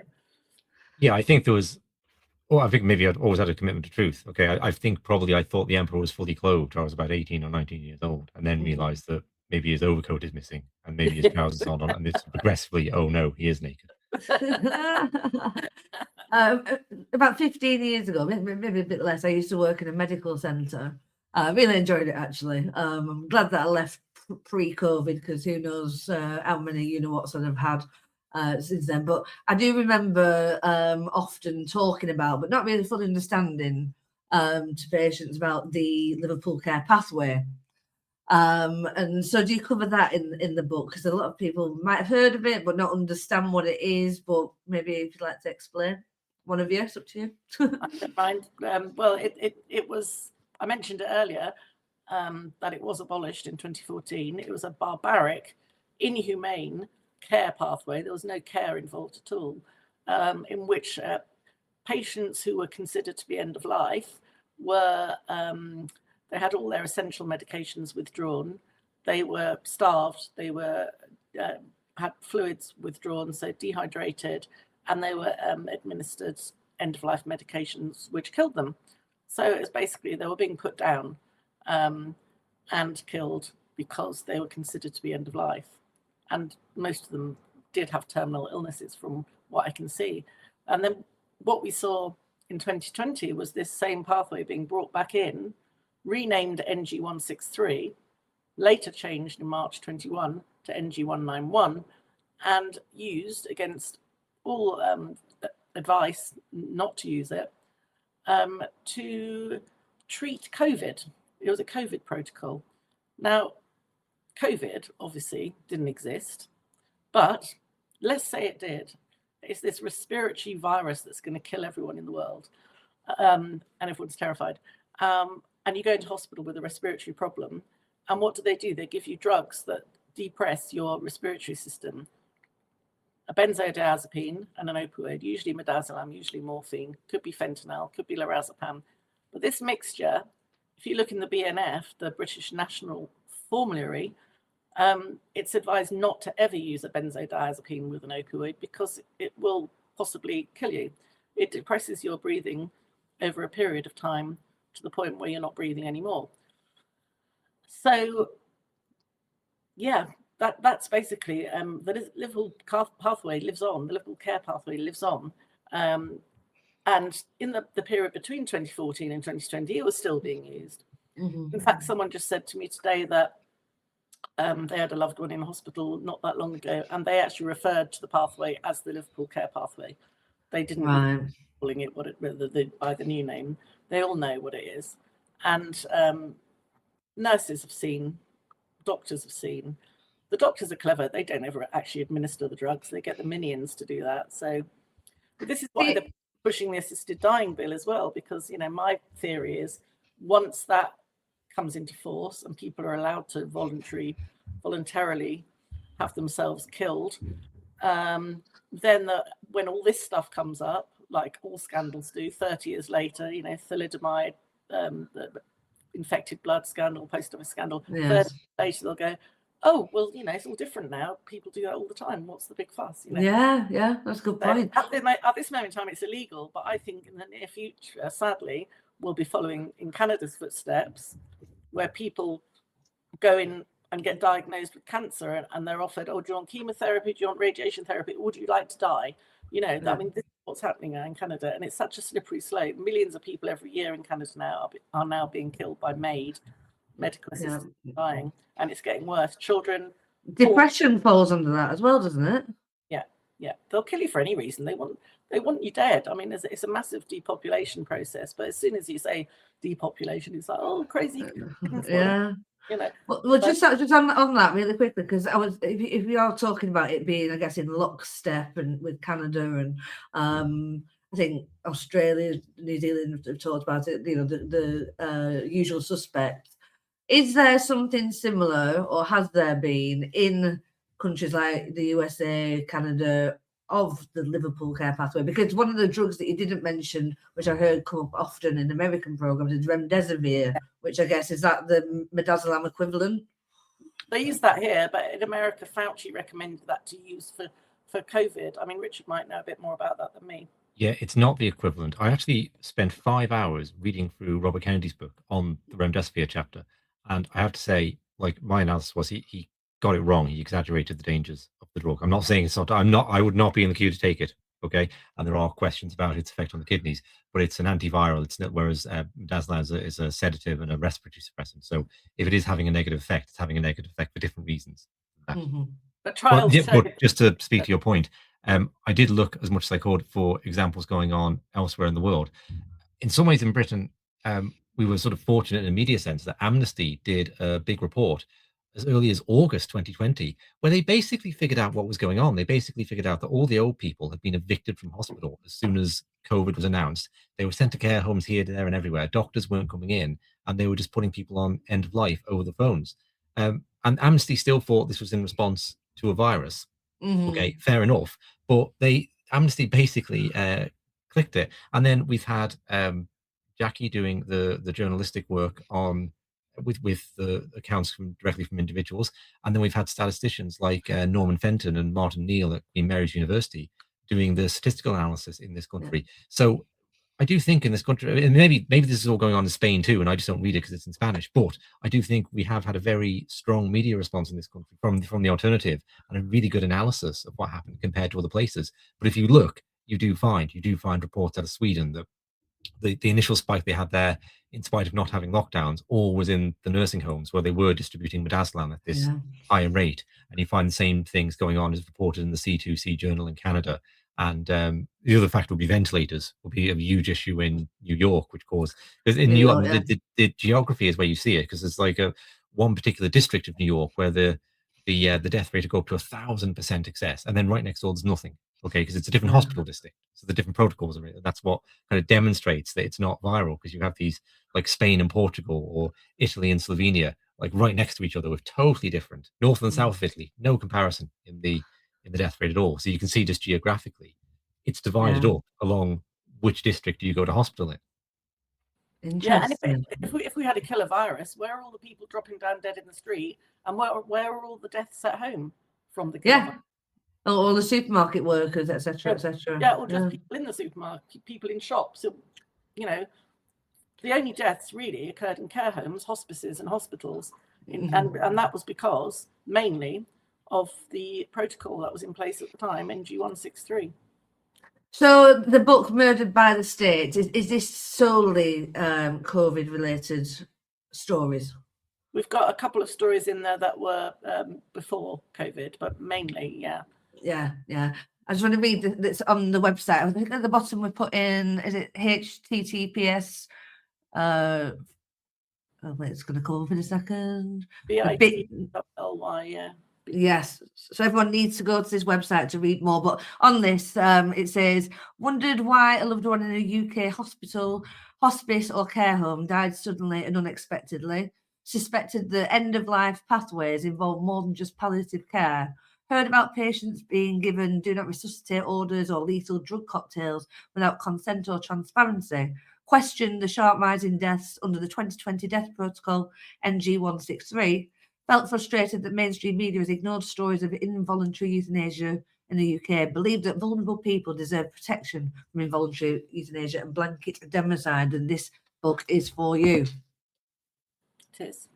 Yeah, I think I think maybe I'd always had a commitment to truth. Okay, I think probably I thought the emperor was fully clothed. I was about 18 or 19 years old, and then realised that maybe his overcoat is missing, and maybe his trousers aren't on, and it's progressively, oh no, he is naked.
About 15 years ago, maybe a bit less, I used to work in a medical centre. I really enjoyed it, actually. I'm glad that I left pre-COVID, because who knows how many you-know-whats I'd have had since then. But I do remember often talking about, but not really fully understanding, to patients about the Liverpool Care Pathway. And so do you cover that in the book? Because a lot of people might have heard of it but not understand what it is. But maybe if you'd like to explain, one of you, it's up to you.
I don't mind. Well, it was, I mentioned it earlier, that it was abolished in 2014. It was a barbaric, inhumane care pathway. There was no care involved at all, in which patients who were considered to be end of life were, they had all their essential medications withdrawn. They were starved. They were had fluids withdrawn, so dehydrated, and they were administered end-of-life medications which killed them. So it was basically they were being put down and killed because they were considered to be end of life. And most of them did have terminal illnesses from what I can see. And then what we saw in 2020 was this same pathway being brought back in, renamed NG163, later changed in March 21 to NG191, and used against all advice not to use it to treat COVID. It was a COVID protocol. Now, COVID obviously didn't exist, but let's say it did. It's this respiratory virus that's going to kill everyone in the world, and everyone's terrified. And you go into hospital with a respiratory problem, and what do? They give you drugs that depress your respiratory system. A benzodiazepine and an opioid, usually midazolam, usually morphine, could be fentanyl, could be lorazepam. But this mixture, if you look in the BNF, the British National Formulary, it's advised not to ever use a benzodiazepine with an opioid because it will possibly kill you. It depresses your breathing over a period of time to the point where you're not breathing anymore. So, yeah, that's basically the Liverpool Pathway lives on. The Liverpool Care Pathway lives on. And in the period between 2014 and 2020, it was still being used. In fact, someone just said to me today that they had a loved one in hospital not that long ago, and they actually referred to the pathway as the Liverpool Care Pathway. They didn't calling it by the new name. They all know what it is. And nurses have seen, doctors have seen. The doctors are clever. They don't ever actually administer the drugs. They get the minions to do that. So this is why they're pushing the assisted dying bill as well, because, you know, my theory is once that comes into force and people are allowed to voluntarily have themselves killed, then when all this stuff comes up, like all scandals do, 30 years later, you know, thalidomide, the infected blood scandal, post-office scandal, 30 years later they'll go, oh, well, you know, it's all different now. People do that all the time. What's the big fuss? You know?
Yeah, that's a good point.
At this moment in time, it's illegal, but I think in the near future, sadly, we'll be following in Canada's footsteps, where people go in and get diagnosed with cancer and they're offered, oh, do you want chemotherapy? Do you want radiation therapy? Or would you like to die? You know, I mean, this is what's happening now in Canada, and it's such a slippery slope. Millions of people every year in Canada now are now being killed by medical assistants dying, and it's getting worse. Children,
depression falls under that as well, doesn't it?
Yeah, they'll kill you for any reason. They want you dead. I mean, it's a massive depopulation process, but as soon as you say depopulation, it's like, oh, crazy.
Yeah.
You know.
Well, just on that really quickly, because if we are talking about it being, I guess, in lockstep and with Canada and I think Australia, New Zealand have talked about it. You know, the usual suspects. Is there something similar, or has there been in countries like the USA, Canada, of the Liverpool Care Pathway? Because one of the drugs that you didn't mention, which I heard come up often in American programs, is remdesivir, which I guess is that the midazolam equivalent?
They use that here, but in America, Fauci recommended that to use for COVID. I mean, Richard might know a bit more about that than me.
Yeah, it's not the equivalent. I actually spent 5 hours reading through Robert Kennedy's book on the remdesivir chapter. And I have to say, like, my analysis was he got it wrong. He exaggerated the dangers of the drug. I'm not saying it's not. I would not be in the queue to take it. Okay, and there are questions about its effect on the kidneys, but it's an antiviral. It's not, whereas midazolam is a sedative and a respiratory suppressant. So if it is having a negative effect, it's having a negative effect for different reasons.
But trials.
But just to speak to your point, I did look as much as I could for examples going on elsewhere in the world. In some ways, in Britain, we were sort of fortunate in a media sense that Amnesty did a big report as early as August 2020, where they basically figured out what was going on. They basically figured out that all the old people had been evicted from hospital as soon as COVID was announced. They were sent to care homes here, there, and everywhere. Doctors weren't coming in. and they were just putting people on end of life over the phones. And Amnesty still thought this was in response to a virus. Okay, fair enough. But Amnesty basically clicked it. And then we've had Jacqui doing the journalistic work on with the accounts directly from individuals. And then we've had statisticians like Norman Fenton and Martin Neal at Queen Mary's University doing the statistical analysis in this country. So I do think in this country, and maybe this is all going on in Spain too, and I just don't read it because it's in Spanish, but I do think we have had a very strong media response in this country from the alternative, and a really good analysis of what happened compared to other places. But if you look, you do find reports out of Sweden that the initial spike they had there, in spite of not having lockdowns, all was in the nursing homes where they were distributing Midazolam at this higher rate. And you find the same things going on as reported in the C2C journal in Canada. And the other factor would be ventilators will be a huge issue in New York, because in New York, the geography is where you see it, because there's like one particular district of New York where the death rate will go up to 1,000% excess, and then right next door there's nothing. Okay, because it's a different hospital district, so the different protocols are. That's what kind of demonstrates that it's not viral, because you have these like Spain and Portugal, or Italy and Slovenia, like right next to each other, with totally different north and south of Italy, no comparison in the death rate at all. So you can see just geographically, it's divided up along which district do you go to hospital in.
Yeah, and if we had a killer virus, where are all the people dropping down dead in the street, and where are all the deaths at home from the killer virus?
All the supermarket workers, etc., etc.
Yeah, or just people in the supermarket, people in shops. So, you know, the only deaths really occurred in care homes, hospices, and hospitals, and that was because mainly of the protocol that was in place at the time, NG 163.
So the book Murdered by the State, is this solely COVID related stories?
We've got a couple of stories in there that were before COVID, but mainly, yeah. I just want to read that's on the website. I think at the bottom we put in, is it HTTPS? It's going to come up in a second. BIT.ly, yeah.
Yes, so everyone needs to go to this website to read more. But on this, it says, wondered why a loved one in a UK hospital, hospice or care home died suddenly and unexpectedly. Suspected the end-of-life pathways involve more than just palliative care. Heard about patients being given do not resuscitate orders or lethal drug cocktails without consent or transparency. Questioned the sharp rise in deaths under the 2020 death protocol NG 163. Felt frustrated that mainstream media has ignored stories of involuntary euthanasia in the UK. Believed that vulnerable people deserve protection from involuntary euthanasia and blanket democide. And this book is for you.
It is.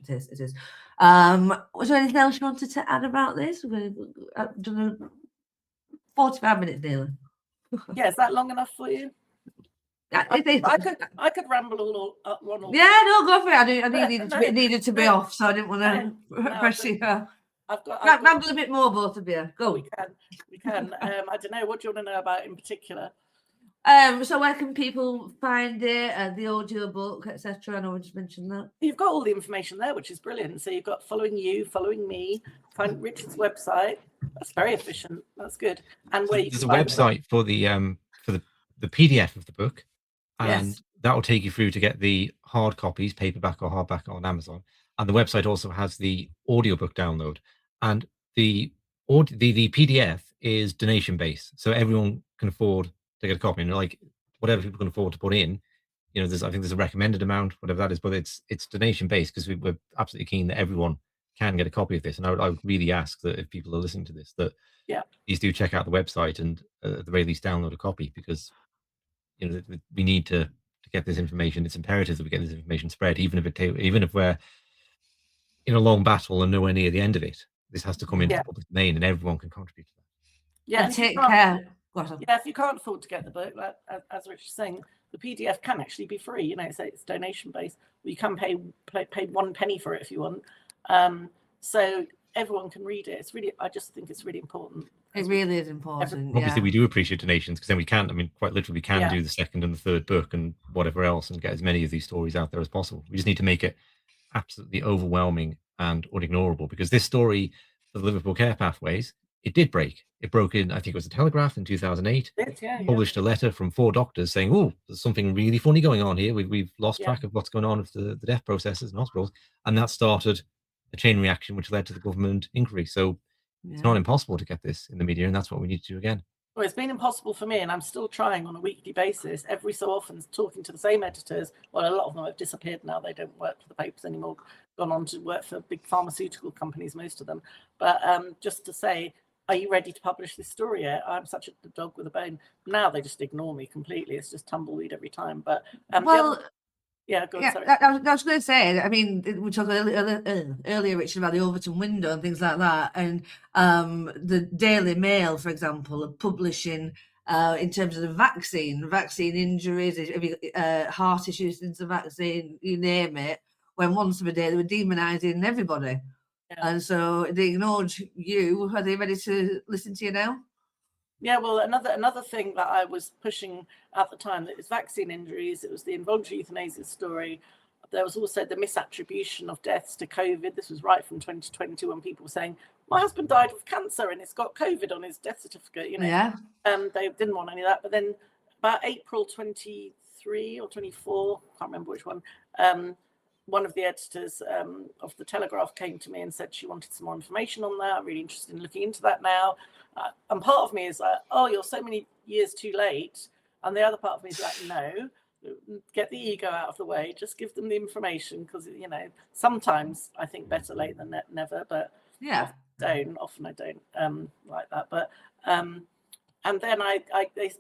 It is. Was there anything else you wanted to add about this? We've done 45 minutes nearly.
Yeah, is that long enough for you? I could ramble all.
Yeah, no, go for it. I needed to be off, so I didn't want to press you. I've got ramble a bit more, both of you. Go.
We can. I don't know. What do you want to know about in particular?
So where can people find it? The audio book, etc. I know we just mentioned that.
You've got all the information there, which is brilliant. So you've got following you, following me. Find Richard's website. That's very efficient. That's good. And where
there's a website for the PDF of the book. And that will take you through to get the hard copies, paperback or hardback, on Amazon. And the website also has the audiobook download. And the PDF is donation based, so everyone can afford to get a copy. And like whatever people can afford to put in, you know, I think there's a recommended amount, whatever that is, but it's donation based, because we're absolutely keen that everyone can get a copy of this. And I would really ask that if people are listening to this, that please do check out the website and at the very least download a copy, because you know, we need to get this information. It's imperative that we get this information spread, even if we're in a long battle and nowhere near the end of it. This has to come into the public domain, and everyone can contribute to that.
Yeah,
and take care.
Yeah, if you can't afford to get the book, as Richard's saying, the PDF can actually be free. You know, so it's donation based. You can pay 1 penny for it if you want. So everyone can read it. I just think it's really important.
It really is important.
Obviously, we do appreciate donations, because then we can, quite literally, we can do the second and the third book and whatever else, and get as many of these stories out there as possible. We just need to make it absolutely overwhelming and unignorable, because this story, the Liverpool Care Pathways, it did break. It broke in, I think it was the Telegraph in 2008. Published a letter from 4 doctors saying, oh, there's something really funny going on here. We've lost track of what's going on with the death processes in hospitals. And that started a chain reaction, which led to the government inquiry. So it's not impossible to get this in the media, and that's what we need to do again.
Well, it's been impossible for me, and I'm still trying on a weekly basis, every so often, talking to the same editors. Well, a lot of them have disappeared now. They don't work for the papers anymore, gone on to work for big pharmaceutical companies, most of them. But just to say, are you ready to publish this story yet? I'm such a dog with a bone. Now they just ignore me completely. It's just tumbleweed every time. But
well,
go on, sorry.
I was going to say, I mean, we talked earlier, Richard, about the Overton window and things like that. And the Daily Mail, for example, are publishing in terms of the vaccine injuries, heart issues since the vaccine, you name it. When once of a day they were demonising everybody. And so they ignored you. Are they ready to listen to you now?
Yeah, well, another thing that I was pushing at the time, that was vaccine injuries. It was the involuntary euthanasia story. There was also the misattribution of deaths to COVID. This was right from 2020 when people were saying, my husband died of cancer and it's got COVID on his death certificate, you know.
Yeah.
They didn't want any of that. But then about April 23 or 24, can't remember which one of the editors of the Telegraph came to me and said she wanted some more information on that. I'm really interested in looking into that now. And part of me is like, oh, you're so many years too late. And the other part of me is like, no, get the ego out of the way. Just give them the information because, you know, sometimes I think better late than never. But often I don't like that. But and then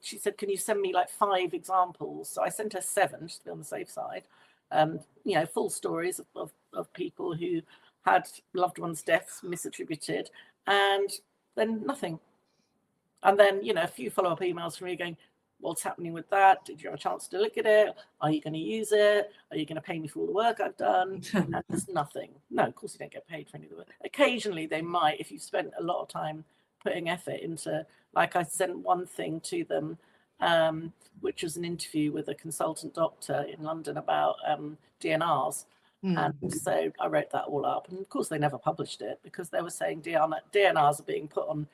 she said, can you send me like 5 examples? So I sent her 7 just to be on the safe side. You know, full stories of people who had loved ones' deaths misattributed, and then nothing. And then, you know, a few follow-up emails from me going, what's happening with that? Did you have a chance to look at it? Are you going to use it? Are you going to pay me for all the work I've done? And there's nothing. No, of course you don't get paid for any of the work. Occasionally they might, if you've spent a lot of time putting effort into, like I sent one thing to them, which was an interview with a consultant doctor in London about DNRs. And so I wrote that all up. And of course, they never published it because they were saying DNRs are being put on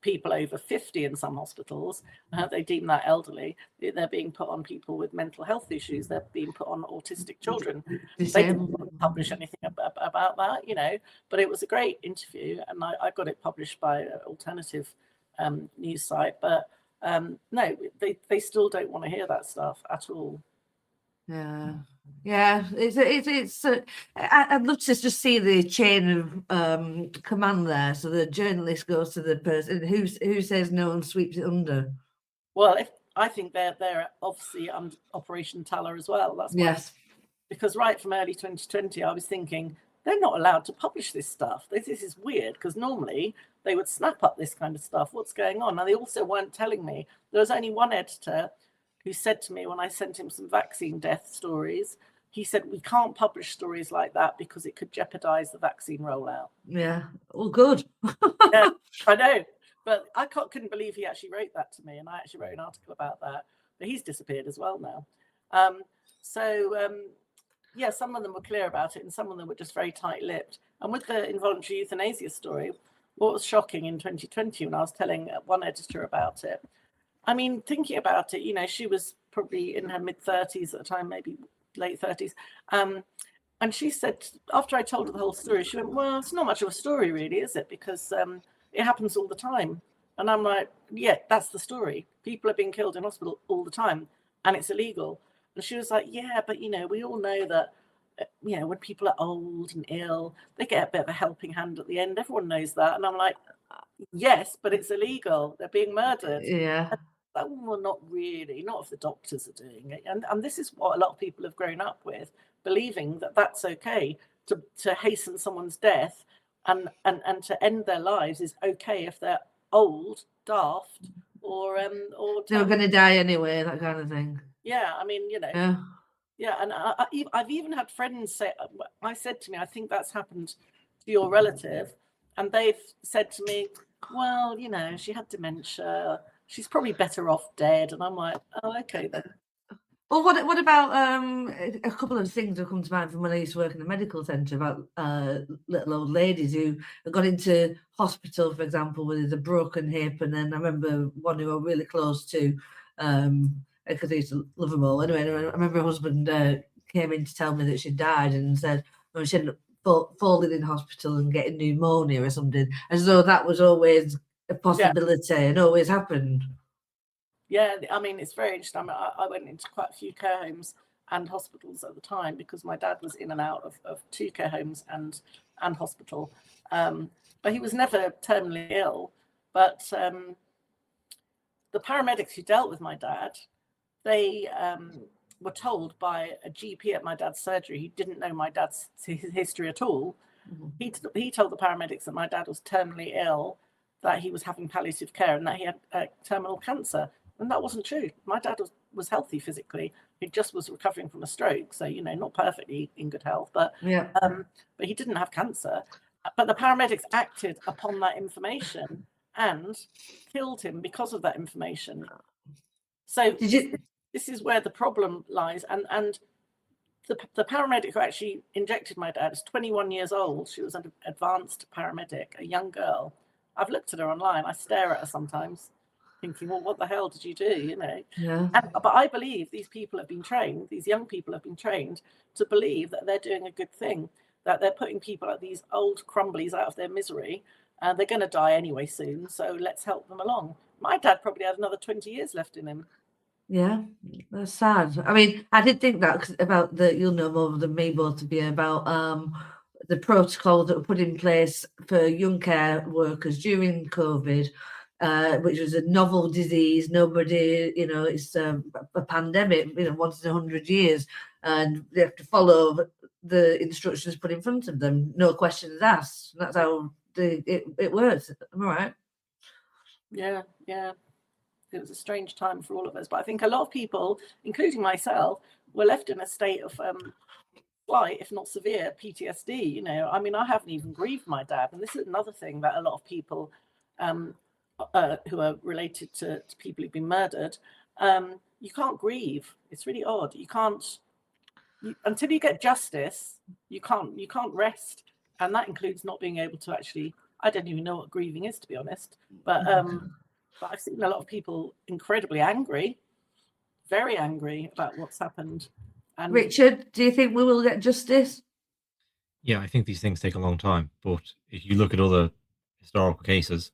people over 50 in some hospitals. They deem that elderly. They're being put on people with mental health issues. They're being put on autistic children. They didn't publish anything about that, you know, but it was a great interview. And I got it published by an alternative news site. But no, they still don't want to hear that stuff at all.
Yeah, it's I'd love to just see the chain of command there. So the journalist goes to the person who says no and sweeps it under.
Well, I think they're obviously under Operation Talor as well. That's
yes.
Because right from early 2020, I was thinking they're not allowed to publish this stuff. This is weird because normally they would snap up this kind of stuff. What's going on? And they also weren't telling me. There was only one editor who said to me when I sent him some vaccine death stories, he said, we can't publish stories like that because it could jeopardize the vaccine rollout.
Yeah, all good.
Yeah, I know. But I couldn't believe he actually wrote that to me. And I actually wrote an article about that. But he's disappeared as well now. Yeah, some of them were clear about it and some of them were just very tight-lipped. And with the involuntary euthanasia story, what was shocking in 2020 when I was telling one editor about it, I mean, thinking about it, you know, she was probably in her mid-30s at the time, maybe late 30s. And she said, after I told her the whole story, she went, well, it's not much of a story really, is it? Because it happens all the time. And I'm like, yeah, that's the story. People are being killed in hospital all the time and it's illegal. And she was like, yeah, but, you know, we all know that, you know, when people are old and ill, they get a bit of a helping hand at the end. Everyone knows that. And I'm like, yes, but it's illegal. They're being murdered.
Yeah.
Well, not really, not if the doctors are doing it. And this is what a lot of people have grown up with, believing that that's okay to hasten someone's death and to end their lives is okay if they're old, daft, or
they're going to die anyway, that kind of thing.
Yeah, I mean, you know. Yeah, and I've even had friends say, I said to me, I think that's happened to your relative, and they've said to me, well, you know, she had dementia. She's probably better off dead. And I'm like, oh, okay then.
Well, what about a couple of things that come to mind from when I used to work in a medical centre about little old ladies who got into hospital, for example, with a broken hip, and then I remember one who I was really close to, because I used to love them all. Anyway, I remember her husband came in to tell me that she died and said she ended up falling in hospital and getting pneumonia or something, as though that was always a possibility and always happened.
Yeah, I mean, it's very interesting. I mean, I went into quite a few care homes and hospitals at the time because my dad was in and out of 2 care homes and hospital. But he was never terminally ill. But the paramedics who dealt with my dad, they were told by a GP at my dad's surgery who didn't know my dad's history at all. Mm-hmm. He told the paramedics that my dad was terminally ill, that he was having palliative care, and that he had terminal cancer. And that wasn't true. My dad was healthy physically. He just was recovering from a stroke. So, not perfectly in good health, but he didn't have cancer. But the paramedics acted upon that information and killed him because of that information. So this is where the problem lies. And the paramedic who actually injected my dad is 21 years old. She was an advanced paramedic, a young girl. I've looked at her online. I stare at her sometimes, thinking, well, what the hell did you do?
Yeah.
But I believe these people have been trained, these young people have been trained to believe that they're doing a good thing, that they're putting people like these old crumblies out of their misery, and they're going to die anyway soon, so let's help them along. My dad probably had another 20 years left in him.
Yeah, that's sad. I mean, I did think that about you'll know more than me both to be about the protocols that were put in place for young care workers during COVID, which was a novel disease. Nobody, it's a pandemic, once in 100 years, and they have to follow the instructions put in front of them, no questions asked. That's how it works. Am I right?
Yeah. It was a strange time for all of us, but I think a lot of people, including myself, were left in a state of slight, if not severe, PTSD. I mean, I haven't even grieved my dad, and this is another thing that a lot of people who are related to people who've been murdered, you can't grieve. It's really odd. You can't until you get justice. You can't rest, and that includes not being able to actually. I don't even know what grieving is, to be honest, but I've seen a lot of people incredibly angry, very angry about what's happened. And
Richard, do you think we will get justice?
Yeah, I think these things take a long time. But if you look at other historical cases,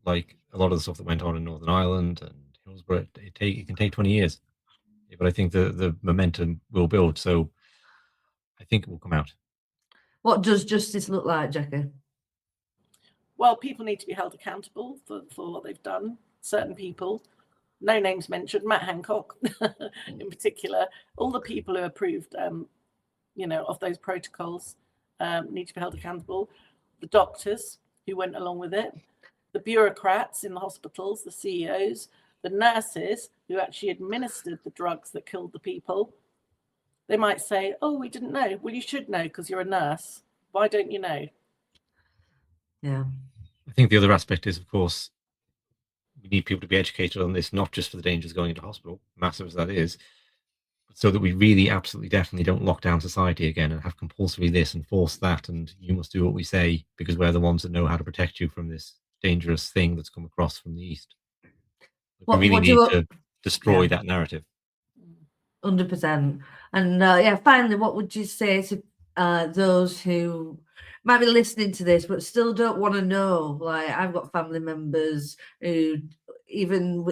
like a lot of the stuff that went on in Northern Ireland and Hillsborough, it can take 20 years. But I think the momentum will build. So I think it will come out.
What does justice look like, Jacqui?
Well, people need to be held accountable for what they've done. Certain people, no names mentioned, Matt Hancock in particular, all the people who approved, of those protocols need to be held accountable. The doctors who went along with it, the bureaucrats in the hospitals, the CEOs, the nurses who actually administered the drugs that killed the people. They might say, oh, we didn't know. Well, you should know because you're a nurse. Why don't you know?
Yeah.
I think the other aspect is, of course, we need people to be educated on this, not just for the dangers going into hospital, massive as that is, but so that we really absolutely definitely don't lock down society again and have compulsory this and force that, and you must do what we say because we're the ones that know how to protect you from this dangerous thing that's come across from the east. We really need to destroy that narrative.
100%. And finally, what would you say to those who might be listening to this but still don't want to know? Like, I've got family members who even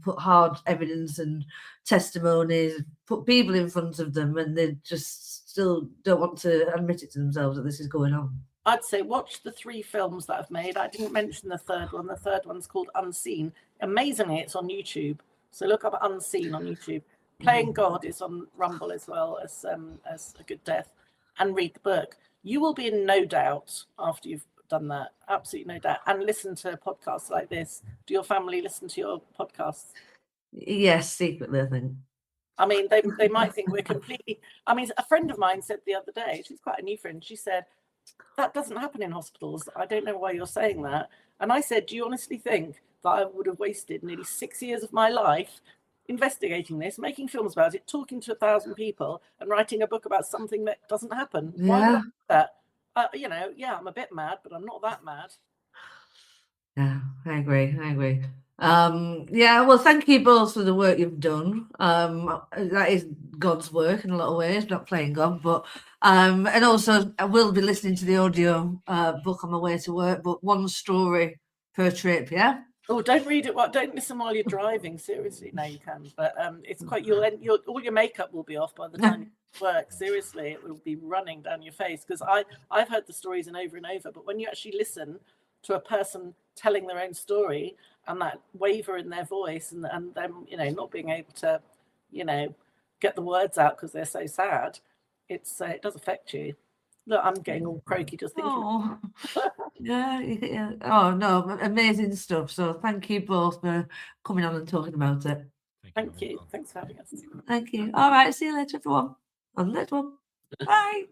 put hard evidence and testimonies, put people in front of them, and they just still don't want to admit it to themselves that this is going on.
I'd say watch the 3 films that I've made. I didn't mention the third one. The third one's called Unseen. Amazingly, it's on YouTube. So look up Unseen on YouTube. Playing God is on Rumble as well as A Good Death, and read the book. You will be in no doubt after you've done that. Absolutely no doubt. And listen to podcasts like this. Do your family listen to your podcasts?
Yes, secretly, I think.
I mean, they might think we're completely. I mean, a friend of mine said the other day, she's quite a new friend, she said, that doesn't happen in hospitals. I don't know why you're saying that. And I said, do you honestly think that I would have wasted nearly 6 years of my life investigating this, making films about it, talking to 1,000 people, and writing a book about something that doesn't happen. Why would I do that? You know, yeah, I'm a bit mad, but I'm not that mad.
Yeah, I agree. Yeah, well, thank you both for the work you've done. That is God's work in a lot of ways, not playing God, but and also I will be listening to the audio book on my way to work, but one story per trip, yeah?
Oh, don't read it. Don't listen while you're driving. Seriously, no, you can. But it's quite. All your makeup will be off by the time you work. Seriously, it will be running down your face because I've heard the stories over and over. But when you actually listen to a person telling their own story and that waver in their voice and them, you know, not being able to, you know, get the words out because they're so sad, it does affect you. Look, I'm getting all croaky just thinking.
Oh, yeah. Oh, no, amazing stuff. So thank you both for coming on and talking about it.
Thank you. Thanks for having us.
Thank you. All right, see you later, everyone. On the next one. Bye.